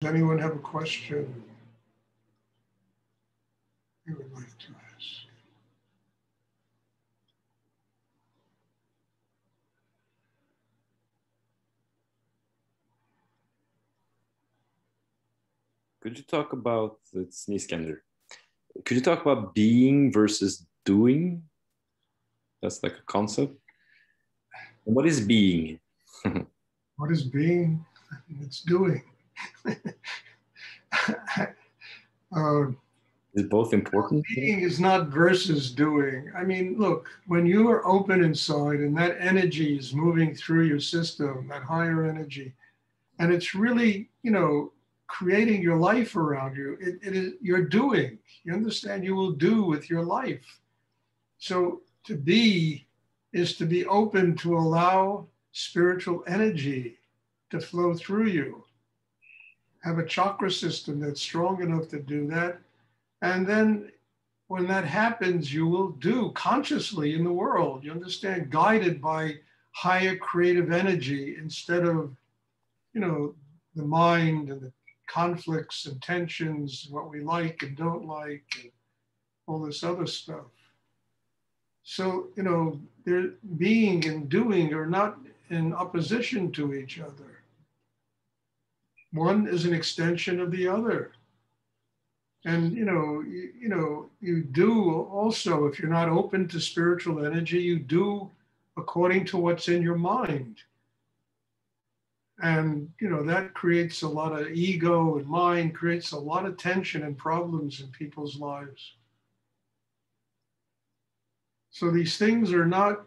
Does anyone have a question they would like to ask? Could you talk about, it's Niskander. Could you talk about being versus doing? That's like a concept. And what is being? What is being? It's doing. Is both important? Being is not versus doing. I mean, look, when you are open inside and that energy is moving through your system, that higher energy, and it's really, creating your life around you, it is, you're doing. You understand? You will do with your life. So to be is to be open to allow spiritual energy to flow through you. Have a chakra system that's strong enough to do that. And then when that happens, you will do consciously in the world. You understand, guided by higher creative energy instead of, the mind and the conflicts and tensions, what we like and don't like, and all this other stuff. So, their being and doing are not in opposition to each other. One is an extension of the other. And you do also, if you're not open to spiritual energy, you do according to what's in your mind. And that creates a lot of ego and mind, creates a lot of tension and problems in people's lives. So these things are not,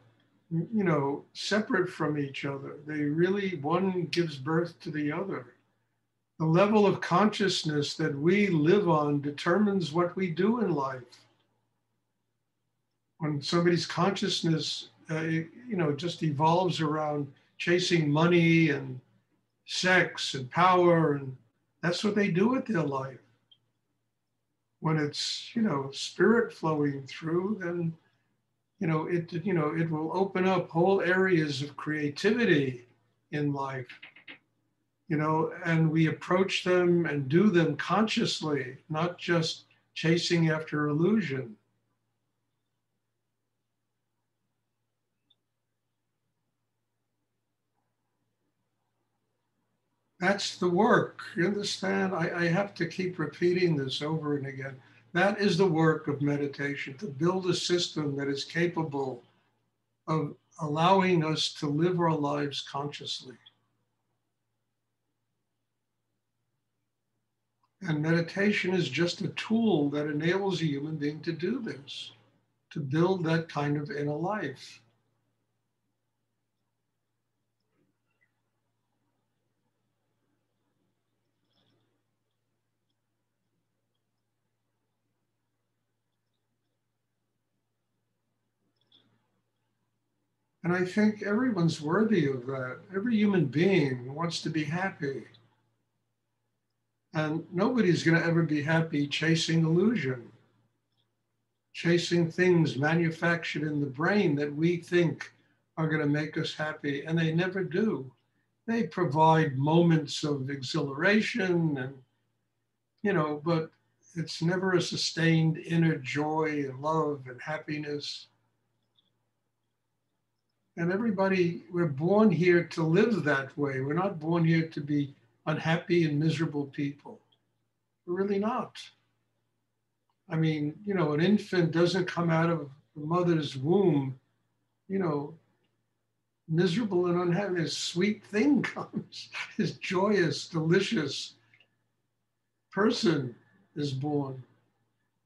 separate from each other. They really, one gives birth to the other. The level of consciousness that we live on determines what we do in life. When somebody's consciousness, just evolves around chasing money and sex and power, and that's what they do with their life. When it's, spirit flowing through, then, it will open up whole areas of creativity in life. And we approach them and do them consciously, not just chasing after illusion. That's the work. You understand? I have to keep repeating this over and again. That is the work of meditation, to build a system that is capable of allowing us to live our lives consciously. And meditation is just a tool that enables a human being to do this, to build that kind of inner life. And I think everyone's worthy of that. Every human being wants to be happy. And nobody's going to ever be happy chasing illusion, chasing things manufactured in the brain that we think are going to make us happy, and they never do. They provide moments of exhilaration and, but it's never a sustained inner joy and love and happiness. And everybody, we're born here to live that way. We're not born here to be unhappy and miserable people. We're really not. I mean, an infant doesn't come out of the mother's womb, miserable and unhappy. A sweet thing comes. This joyous, delicious person is born.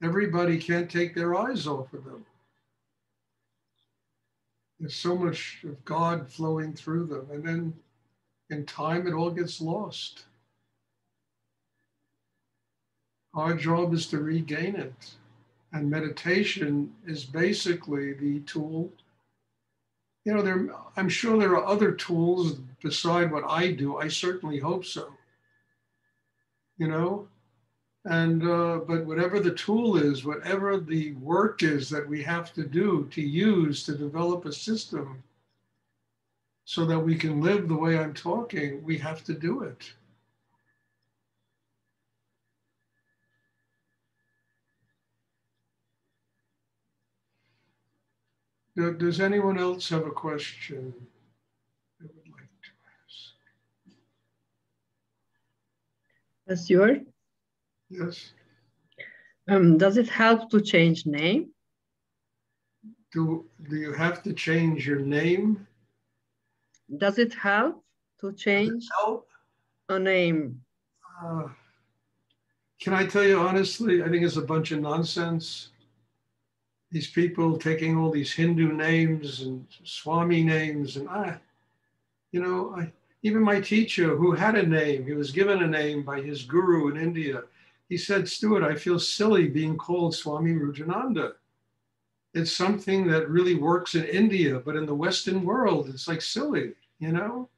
Everybody can't take their eyes off of them. There's so much of God flowing through them. And then in time, it all gets lost. Our job is to regain it. And meditation is basically the tool. I'm sure there are other tools beside what I do. I certainly hope so. And but whatever the tool is, whatever the work is that we have to do to use to develop a system so that we can live the way I'm talking, we have to do it. Does anyone else have a question they would like to ask? Stuart? Yes. Does it help to change name? Do you have to change your name? Does it help to change a name? Can I tell you honestly, I think it's a bunch of nonsense. These people taking all these Hindu names and Swami names, and even my teacher who had a name, he was given a name by his guru in India. He said, Stuart, I feel silly being called Swami Rujananda. It's something that really works in India, but in the Western world, it's like silly, you know?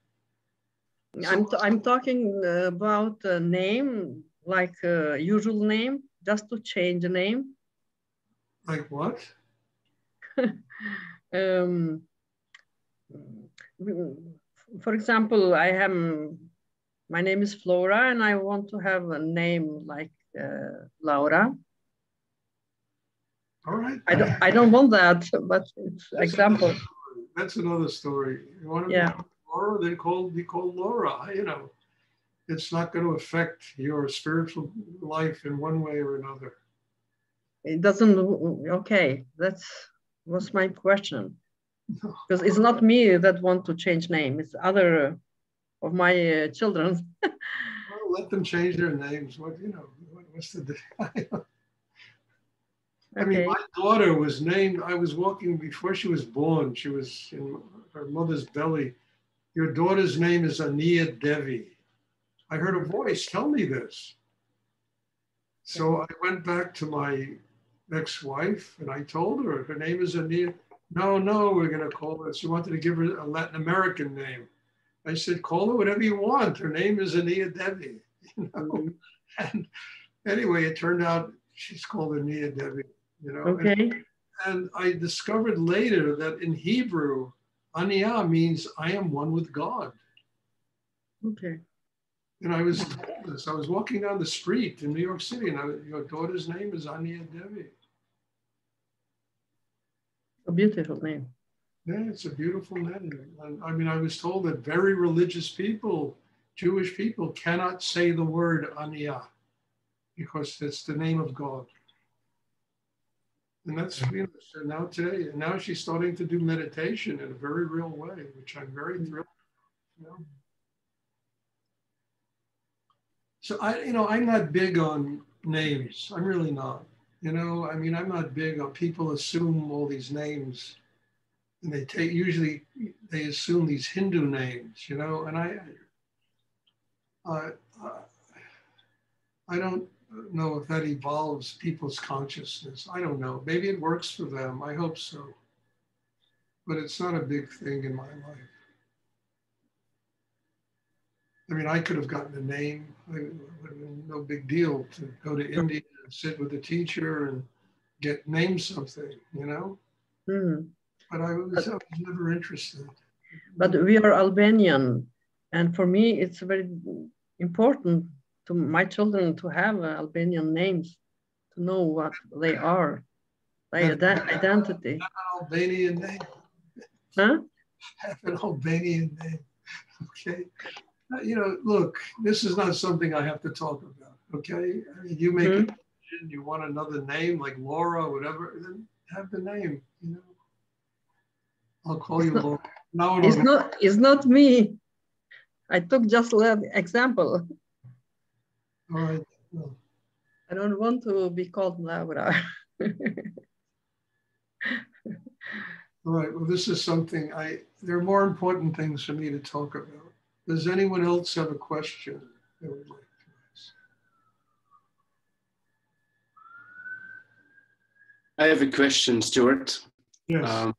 I'm talking about a name, like a usual name, just to change a name. Like what? For example, my name is Flora, and I want to have a name like Laura. All right. I don't want that, but it's example. That's another story. You want to be Laura, then be called Laura. It's not going to affect your spiritual life in one way or another. It doesn't. Okay, that was my question. Because it's not me that want to change name. It's other of my children. Well, let them change their names. What's the difference? I mean, my daughter was named, I was walking before she was born. She was in her mother's belly. Your daughter's name is Aniya Devi. I heard a voice tell me this. So I went back to my ex-wife and I told her name is Aniya. No, we're going to call her. She wanted to give her a Latin American name. I said, call her whatever you want. Her name is Aniya Devi. And anyway, it turned out she's called Aniya Devi. And I discovered later that in Hebrew, Aniyah means I am one with God. Okay. And I was told this. I was walking down the street in New York City, and your daughter's name is Aniya Devi. A beautiful name. Yeah, it's a beautiful name. And I mean, I was told that very religious people, Jewish people, cannot say the word Aniyah because it's the name of God. And that's, so now she's starting to do meditation in a very real way, which I'm very thrilled with. So I'm not big on names. I'm really not. I mean, I'm not big on people assume all these names, and usually they assume these Hindu names, and I don't know if that evolves people's consciousness. I don't know. Maybe it works for them. I hope so. But it's not a big thing in my life. I mean, I could have gotten a name. No big deal to go to India and sit with a teacher and name something, But I was never interested. But we are Albanian. And for me, it's very important to my children to have Albanian names, to know what they are, their identity. Have an Albanian name. Huh? Have an Albanian name. Okay. Look, this is not something I have to talk about. Okay. I mean, you make a decision, you want another name like Laura, whatever, then have the name, I'll call you Laura. No, it's not me. I took just an example. All right. Well, I don't want to be called Laura. All right. Well, this is something there are more important things for me to talk about. Does anyone else have a question they would like to ask? I have a question, Stuart. Yes.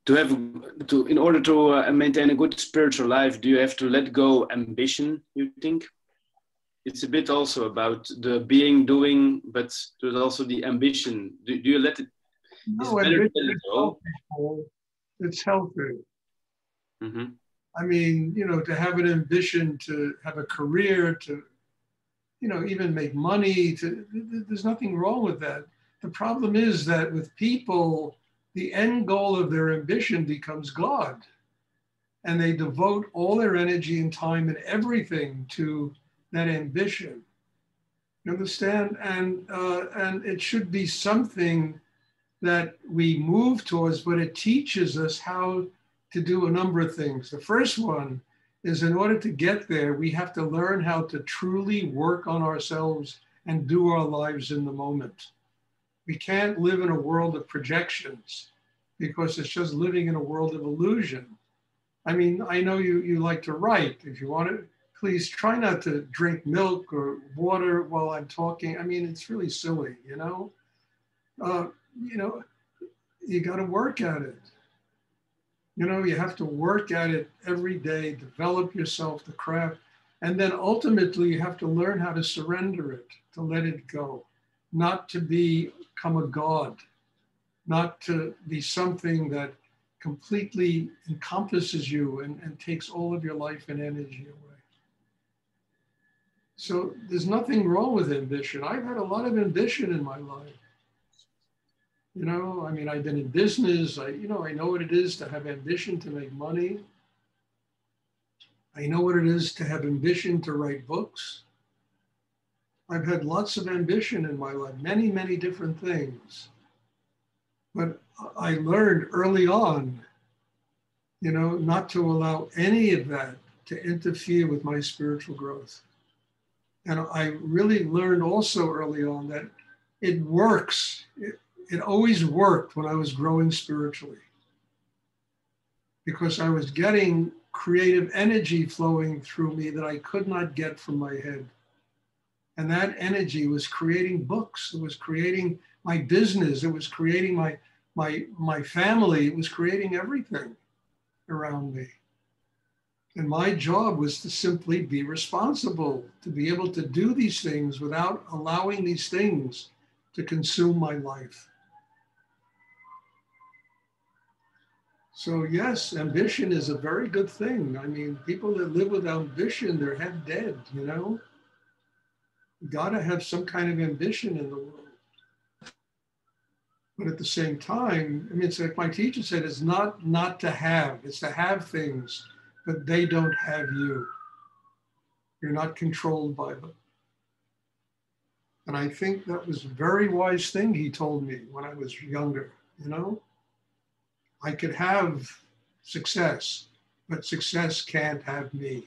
In order to maintain a good spiritual life, do you have to let go ambition, you think? It's a bit also about the doing, but there's also the ambition. Do you let it? No, it's healthy. Mm-hmm. I mean, to have an ambition, to have a career, to, even make money, there's nothing wrong with that. The problem is that with people, the end goal of their ambition becomes God. And they devote all their energy and time and everything to that ambition. You understand? And it should be something that we move towards, but it teaches us how to do a number of things. The first one is, in order to get there, we have to learn how to truly work on ourselves and do our lives in the moment. We can't live in a world of projections, because it's just living in a world of illusion. I mean, I know you like to write. If you want to, please try not to drink milk or water while I'm talking. I mean, it's really silly, you know? You got to work at it. You know, you have to work at it every day, develop yourself, the craft, and then ultimately you have to learn how to surrender it, to let it go, not to become a god, not to be something that completely encompasses you and takes all of your life and energy away. So there's nothing wrong with ambition. I've had a lot of ambition in my life. You know, I mean, I've been in business. I know what it is to have ambition to make money. I know what it is to have ambition to write books. I've had lots of ambition in my life, many, many different things. But I learned early on, you know, not to allow any of that to interfere with my spiritual growth. And I really learned also early on that it works. It always worked when I was growing spiritually, because I was getting creative energy flowing through me that I could not get from my head. And that energy was creating books. It was creating my business. It was creating my family. It was creating everything around me. And my job was to simply be responsible, to be able to do these things without allowing these things to consume my life. So yes, ambition is a very good thing. I mean, people that live with ambition, they're half dead, you know? You gotta have some kind of ambition in the world. But at the same time, I mean, it's like my teacher said, it's not to have, it's to have things, but they don't have you. You're not controlled by them. And I think that was a very wise thing he told me when I was younger, you know? I could have success, but success can't have me.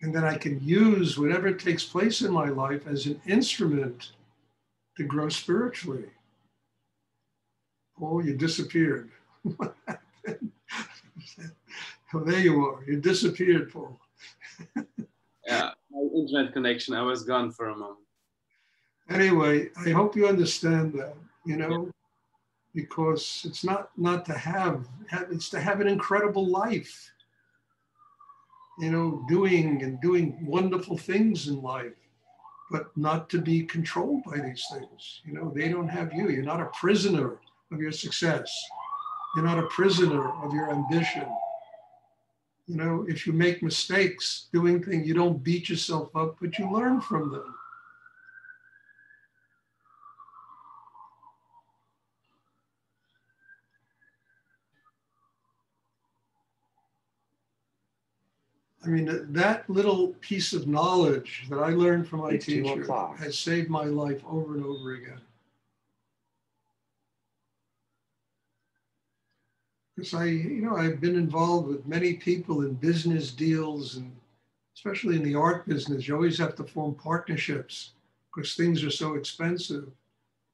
And then I can use whatever takes place in my life as an instrument to grow spiritually. Paul, you disappeared. What happened? Oh, there you are. You disappeared, Paul. Yeah, my internet connection, I was gone for a moment. Anyway, I hope you understand that, you know, because it's not to have, it's to have an incredible life, you know, doing wonderful things in life, but not to be controlled by these things. You know, they don't have you. You're not a prisoner of your success. You're not a prisoner of your ambition. You know, if you make mistakes doing things, you don't beat yourself up, but you learn from them. I mean, that little piece of knowledge that I learned from my teacher has saved my life over and over again. Because I've been involved with many people in business deals, and especially in the art business, you always have to form partnerships because things are so expensive.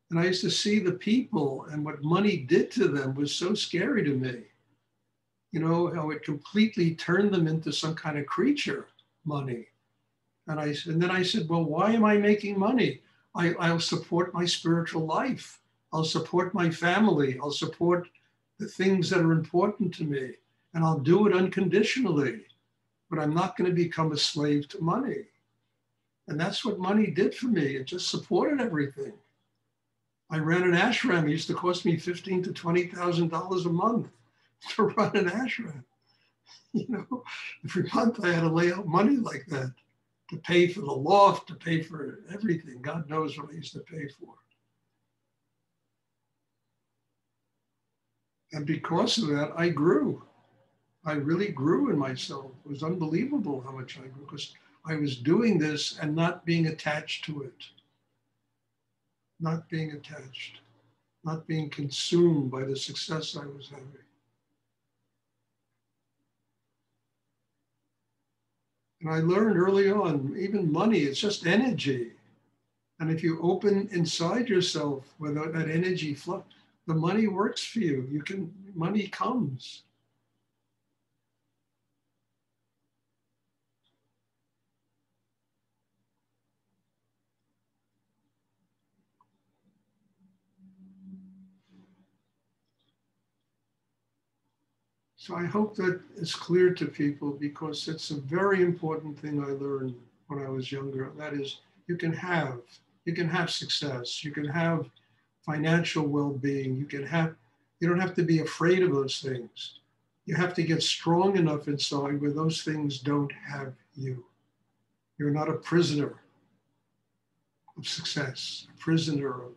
And I used to see the people, and what money did to them was so scary to me. You know, how it completely turned them into some kind of creature, money. And then I said, well, why am I making money? I'll support my spiritual life. I'll support my family. I'll support the things that are important to me. And I'll do it unconditionally. But I'm not going to become a slave to money. And that's what money did for me. It just supported everything. I ran an ashram. It used to cost me $15,000 to $20,000 a month to run an ashram. You know, every month I had to lay out money like that to pay for the loft, to pay for everything. God knows what I used to pay for. And because of that, I grew. I really grew in myself. It was unbelievable how much I grew because I was doing this and not being attached to it. Not being attached, not being consumed by the success I was having. And I learned early on, even money, it's just energy. And if you open inside yourself without that energy flow, the money works for you. Money comes. So I hope that is clear to people because it's a very important thing I learned when I was younger. That is, you can have success, you can have financial well-being, you don't have to be afraid of those things. You have to get strong enough inside where those things don't have you. You're not a prisoner of success, a prisoner of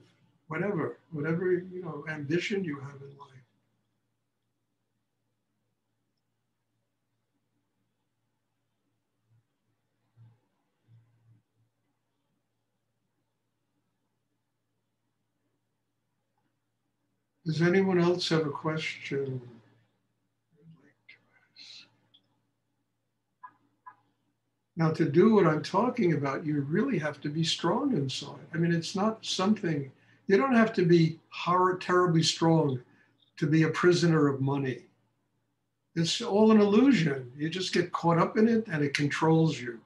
whatever ambition you have in life. Does anyone else have a question? Now, to do what I'm talking about, you really have to be strong inside. I mean, it's not something, you don't have to be terribly strong to be a prisoner of money. It's all an illusion. You just get caught up in it and it controls you.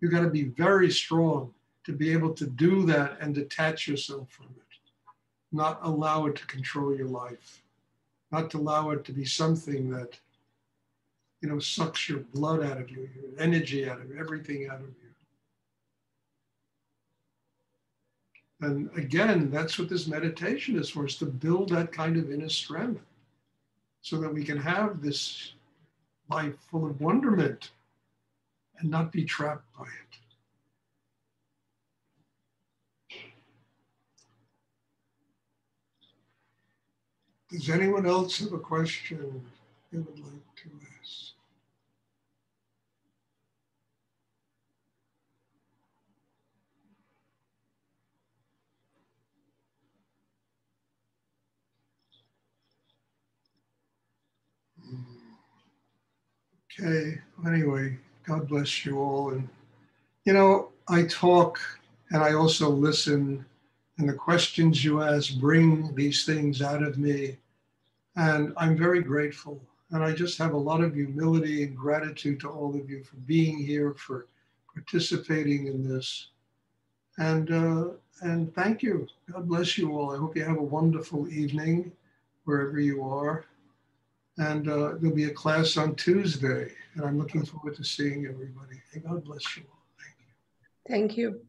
You got to be very strong to be able to do that and detach yourself from it, not allow it to control your life, not to allow it to be something that sucks your blood out of you, your energy out of you, everything out of you. And again, that's what this meditation is for, is to build that kind of inner strength so that we can have this life full of wonderment and not be trapped by it. Does anyone else have a question they would like to ask? Okay, anyway, God bless you all. And, I talk and I also listen, and the questions you ask bring these things out of me. And I'm very grateful. And I just have a lot of humility and gratitude to all of you for being here, for participating in this. And thank you. God bless you all. I hope you have a wonderful evening wherever you are. And there'll be a class on Tuesday, and I'm looking forward to seeing everybody. And God bless you all. Thank you. Thank you.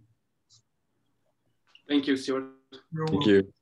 Thank you, Stuart. You're Thank welcome. you.